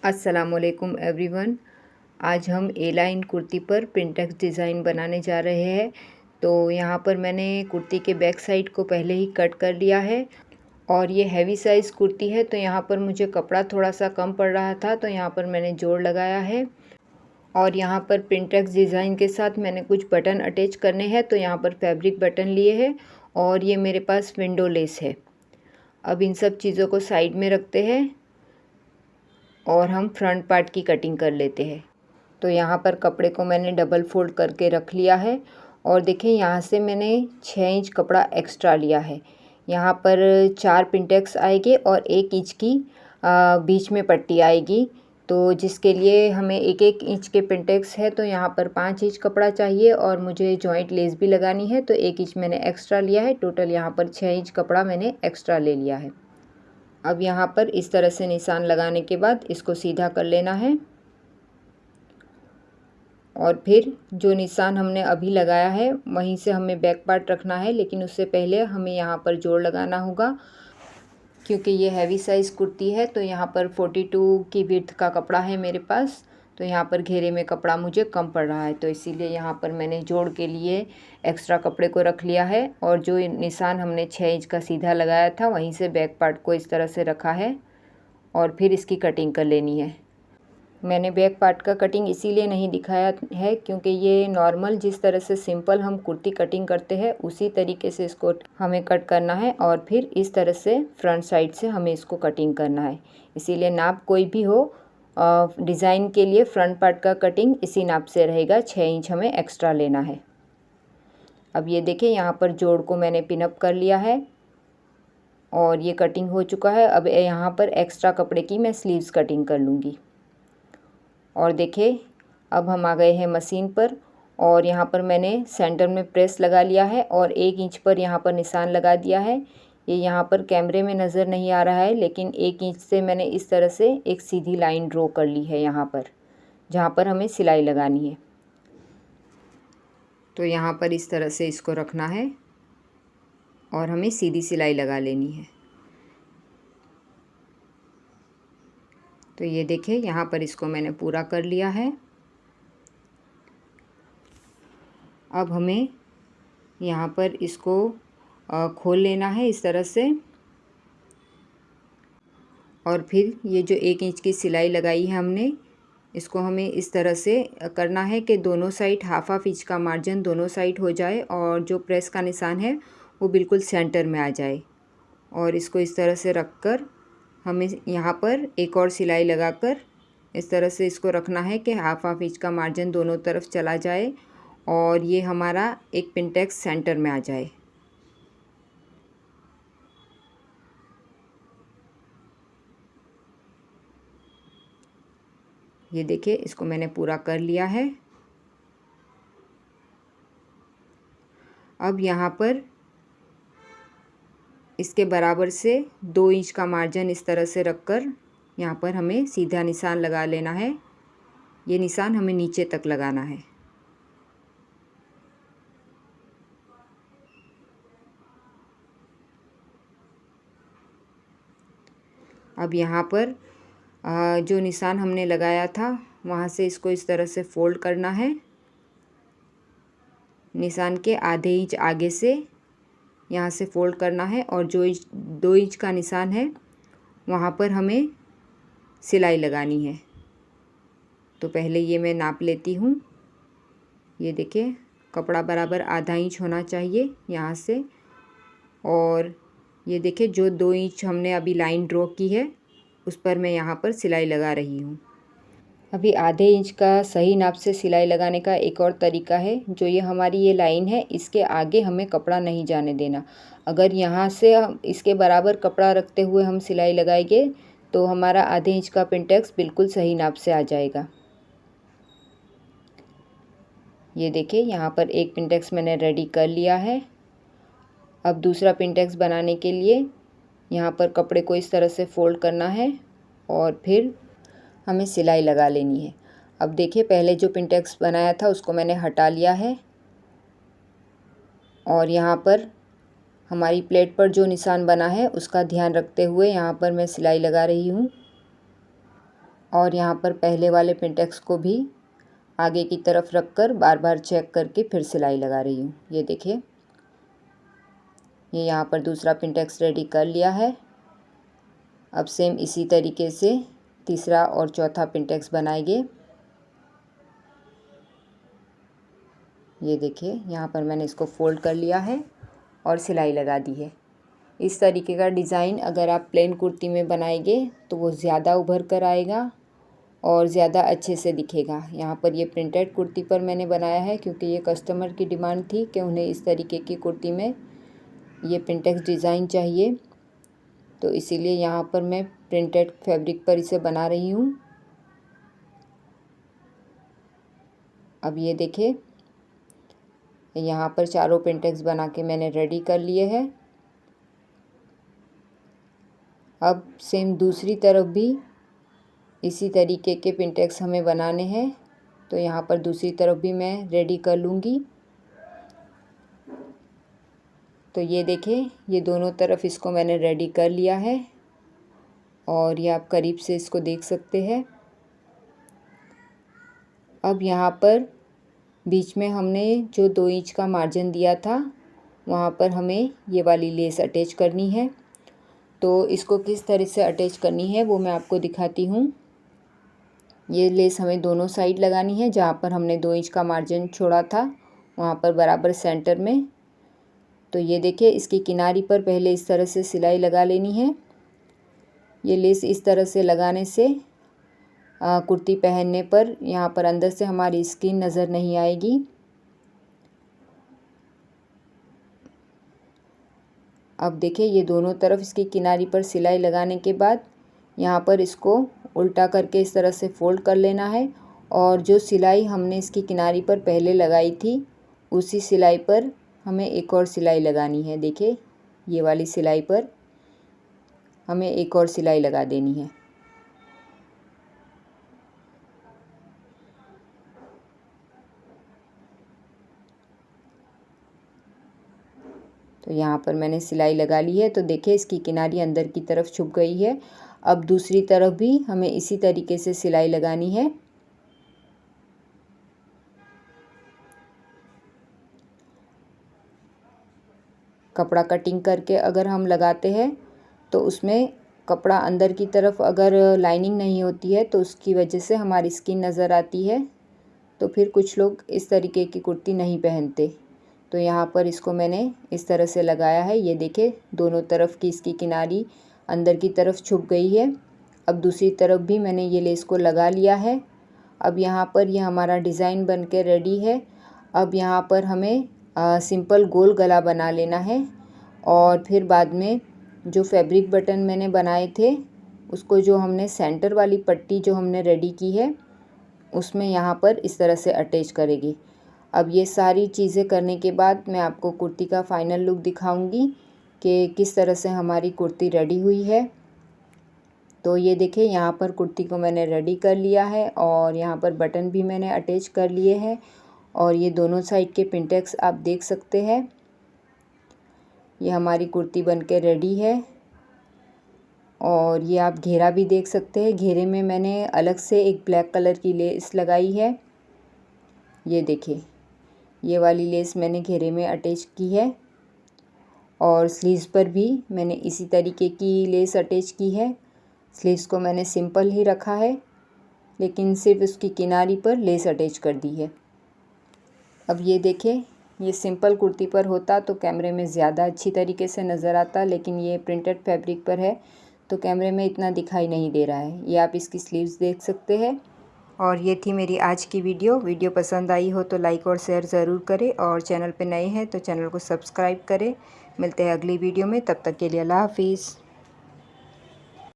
अस्सलामुअलैकुम एवरीवन। आज हम ए लाइन कुर्ती पर प्रिंटेक्स डिज़ाइन बनाने जा रहे हैं। तो यहाँ पर मैंने कुर्ती के बैक साइड को पहले ही कट कर लिया है और ये हैवी साइज़ कुर्ती है, तो यहाँ पर मुझे कपड़ा थोड़ा सा कम पड़ रहा था, तो यहाँ पर मैंने जोड़ लगाया है। और यहाँ पर प्रिंटेक्स डिज़ाइन के साथ मैंने कुछ बटन अटैच करने हैं, तो यहाँ पर फैब्रिक बटन लिए हैं और ये मेरे पास विंडो लेस है। अब इन सब चीज़ों को साइड में रखते हैं और हम फ्रंट पार्ट की कटिंग कर लेते हैं। तो यहाँ पर कपड़े को मैंने डबल फोल्ड करके रख लिया है और देखें यहाँ से मैंने 6 इंच कपड़ा एक्स्ट्रा लिया है। यहाँ पर 4 पिंटेक्स आएंगे और 1 इंच की बीच में पट्टी आएगी, तो जिसके लिए हमें 1-1 इंच के पिंटेक्स है, तो यहाँ पर 5 इंच कपड़ा चाहिए और मुझे जॉइंट लेस भी लगानी है, तो 1 इंच मैंने एक्स्ट्रा लिया है। टोटल यहाँ पर 6 इंच कपड़ा मैंने एक्स्ट्रा ले लिया है। अब यहाँ पर इस तरह से निशान लगाने के बाद इसको सीधा कर लेना है और फिर जो निशान हमने अभी लगाया है वहीं से हमें बैक पार्ट रखना है, लेकिन उससे पहले हमें यहाँ पर जोड़ लगाना होगा क्योंकि ये हैवी साइज़ कुर्ती है। तो यहाँ पर 42 की विड्थ का कपड़ा है मेरे पास, तो यहाँ पर घेरे में कपड़ा मुझे कम पड़ रहा है, तो इसीलिए यहाँ पर मैंने जोड़ के लिए एक्स्ट्रा कपड़े को रख लिया है और जो निशान हमने 6 इंच का सीधा लगाया था वहीं से बैक पार्ट को इस तरह से रखा है और फिर इसकी कटिंग कर लेनी है। मैंने बैक पार्ट का कटिंग इसीलिए नहीं दिखाया है क्योंकि ये नॉर्मल जिस तरह से सिंपल हम कुर्ती कटिंग करते हैं उसी तरीके से इसको हमें कट करना है और फिर इस तरह से फ्रंट साइड से हमें इसको कटिंग करना है। इसीलिए नाप कोई भी हो, डिज़ाइन के लिए फ्रंट पार्ट का कटिंग इसी नाप से रहेगा। 6 इंच हमें एक्स्ट्रा लेना है। अब ये देखें यहाँ पर जोड़ को मैंने पिनअप कर लिया है और ये कटिंग हो चुका है। अब यहाँ पर एक्स्ट्रा कपड़े की मैं स्लीव्स कटिंग कर लूँगी। और देखिए अब हम आ गए हैं मशीन पर और यहाँ पर मैंने सेंटर में प्रेस लगा लिया है और 1 इंच पर यहाँ पर निशान लगा दिया है। ये यहाँ पर कैमरे में नज़र नहीं आ रहा है, लेकिन 1 इंच से मैंने इस तरह से एक सीधी लाइन ड्रॉ कर ली है यहाँ पर, जहाँ पर हमें सिलाई लगानी है। तो यहाँ पर इस तरह से इसको रखना है और हमें सीधी सिलाई लगा लेनी है। तो ये देखिए यहाँ पर इसको मैंने पूरा कर लिया है। अब हमें यहाँ पर इसको खोल लेना है इस तरह से और फिर ये जो 1 इंच की सिलाई लगाई है हमने, इसको हमें इस तरह से करना है कि दोनों साइड हाफ इंच का मार्जिन दोनों साइड हो जाए और जो प्रेस का निशान है वो बिल्कुल सेंटर में आ जाए। और इसको इस तरह से रख कर हमें यहाँ पर एक और सिलाई लगाकर इस तरह से इसको रखना है कि हाफ इंच का मार्जिन दोनों तरफ चला जाए और ये हमारा एक पिंटेक्स सेंटर में आ जाए। ये देखिए इसको मैंने पूरा कर लिया है। अब यहाँ पर इसके बराबर से 2 इंच का मार्जिन इस तरह से रखकर यहाँ पर हमें सीधा निशान लगा लेना है। ये निशान हमें नीचे तक लगाना है। अब यहाँ पर जो निशान हमने लगाया था वहाँ से इसको इस तरह से फोल्ड करना है। निशान के आधे इंच आगे से यहाँ से फोल्ड करना है और जो 2 इंच का निशान है वहाँ पर हमें सिलाई लगानी है। तो पहले ये मैं नाप लेती हूँ। ये देखिए कपड़ा बराबर आधा इंच होना चाहिए यहाँ से, और ये देखिए जो 2 इंच हमने अभी लाइन ड्रॉ की है उस पर मैं यहाँ पर सिलाई लगा रही हूँ। अभी आधे इंच का सही नाप से सिलाई लगाने का एक और तरीका है। जो ये हमारी ये लाइन है इसके आगे हमें कपड़ा नहीं जाने देना। अगर यहाँ से इसके बराबर कपड़ा रखते हुए हम सिलाई लगाएंगे तो हमारा आधे इंच का पिंटेक्स बिल्कुल सही नाप से आ जाएगा। ये देखिए यहाँ पर एक पिंटेक्स मैंने रेडी कर लिया है। अब दूसरा पिंटेक्स बनाने के लिए यहाँ पर कपड़े को इस तरह से फोल्ड करना है और फिर हमें सिलाई लगा लेनी है। अब देखिए पहले जो पिंटेक्स बनाया था उसको मैंने हटा लिया है और यहाँ पर हमारी प्लेट पर जो निशान बना है उसका ध्यान रखते हुए यहाँ पर मैं सिलाई लगा रही हूँ। और यहाँ पर पहले वाले पिंटेक्स को भी आगे की तरफ रखकर बार बार चेक करके फिर सिलाई लगा रही हूँ। ये देखिए, ये यहाँ पर दूसरा पिंटेक्स रेडी कर लिया है। अब सेम इसी तरीके से तीसरा और चौथा पिंटेक्स बनाएंगे। ये देखिए, यहाँ पर मैंने इसको फोल्ड कर लिया है और सिलाई लगा दी है। इस तरीके का डिज़ाइन अगर आप प्लेन कुर्ती में बनाएंगे तो वो ज़्यादा उभर कर आएगा और ज़्यादा अच्छे से दिखेगा। यहाँ पर ये प्रिंटेड कुर्ती पर मैंने बनाया है क्योंकि ये कस्टमर की डिमांड थी कि उन्हें इस तरीके की कुर्ती में ये प्रिंटेक्स डिज़ाइन चाहिए, तो इसीलिए यहाँ पर मैं प्रिंटेड फैब्रिक पर इसे बना रही हूँ। अब ये देखिए, यहाँ पर चारों पिंटेक्स बना के मैंने रेडी कर लिए हैं। अब सेम दूसरी तरफ भी इसी तरीके के पिंटेक्स हमें बनाने हैं, तो यहाँ पर दूसरी तरफ भी मैं रेडी कर लूँगी। तो ये देखिए, ये दोनों तरफ इसको मैंने रेडी कर लिया है और ये आप करीब से इसको देख सकते हैं। अब यहाँ पर बीच में हमने जो 2 इंच का मार्जिन दिया था वहाँ पर हमें ये वाली लेस अटैच करनी है। तो इसको किस तरह से अटैच करनी है वो मैं आपको दिखाती हूँ। ये लेस हमें दोनों साइड लगानी है, जहाँ पर हमने 2 इंच का मार्जिन छोड़ा था वहाँ पर बराबर सेंटर में। तो ये देखिए, इसकी किनारी पर पहले इस तरह से सिलाई लगा लेनी है। ये लेस इस तरह से लगाने से कुर्ती पहनने पर यहाँ पर अंदर से हमारी स्किन नज़र नहीं आएगी। अब देखिए, ये दोनों तरफ इसकी किनारी पर सिलाई लगाने के बाद यहाँ पर इसको उल्टा करके इस तरह से फोल्ड कर लेना है और जो सिलाई हमने इसकी किनारी पर पहले लगाई थी उसी सिलाई पर हमें एक और सिलाई लगानी है। देखिए, ये वाली सिलाई पर हमें एक और सिलाई लगा देनी है। तो यहाँ पर मैंने सिलाई लगा ली है। तो देखिए, इसकी किनारी अंदर की तरफ छुप गई है। अब दूसरी तरफ भी हमें इसी तरीके से सिलाई लगानी है। कपड़ा कटिंग करके अगर हम लगाते हैं तो उसमें कपड़ा अंदर की तरफ अगर लाइनिंग नहीं होती है तो उसकी वजह से हमारी स्किन नज़र आती है, तो फिर कुछ लोग इस तरीके की कुर्ती नहीं पहनते। तो यहाँ पर इसको मैंने इस तरह से लगाया है। ये देखिए, दोनों तरफ की इसकी किनारी अंदर की तरफ छुप गई है। अब दूसरी तरफ भी मैंने ये लेस को लगा लिया है। अब यहाँ पर ये हमारा डिज़ाइन बन के रेडी है। अब यहाँ पर हमें सिंपल गोल गला बना लेना है और फिर बाद में जो फैब्रिक बटन मैंने बनाए थे उसको, जो हमने सेंटर वाली पट्टी जो हमने रेडी की है उसमें यहाँ पर इस तरह से अटैच करेंगे। अब ये सारी चीज़ें करने के बाद मैं आपको कुर्ती का फाइनल लुक दिखाऊंगी कि किस तरह से हमारी कुर्ती रेडी हुई है। तो ये देखिए, यहाँ पर कुर्ती को मैंने रेडी कर लिया है और यहाँ पर बटन भी मैंने अटैच कर लिए हैं और ये दोनों साइड के पिंटेक्स आप देख सकते हैं। ये हमारी कुर्ती बनके रेडी है और ये आप घेरा भी देख सकते हैं। घेरे में मैंने अलग से एक ब्लैक कलर की लेस लगाई है। ये देखिए, ये वाली लेस मैंने घेरे में अटैच की है और स्लीव्स पर भी मैंने इसी तरीके की लेस अटैच की है। स्लीव्स को मैंने सिंपल ही रखा है, लेकिन सिर्फ उसकी किनारी पर लेस अटैच कर दी है। अब ये देखिए, ये सिंपल कुर्ती पर होता तो कैमरे में ज़्यादा अच्छी तरीके से नज़र आता, लेकिन ये प्रिंटेड फैब्रिक पर है तो कैमरे में इतना दिखाई नहीं दे रहा है। ये आप इसकी स्लीव्स देख सकते हैं। और ये थी मेरी आज की वीडियो पसंद आई हो तो लाइक और शेयर ज़रूर करें और चैनल पे नए हैं तो चैनल को सब्सक्राइब करें। मिलते हैं अगली वीडियो में, तब तक के लिए अल्लाह हाफिज़।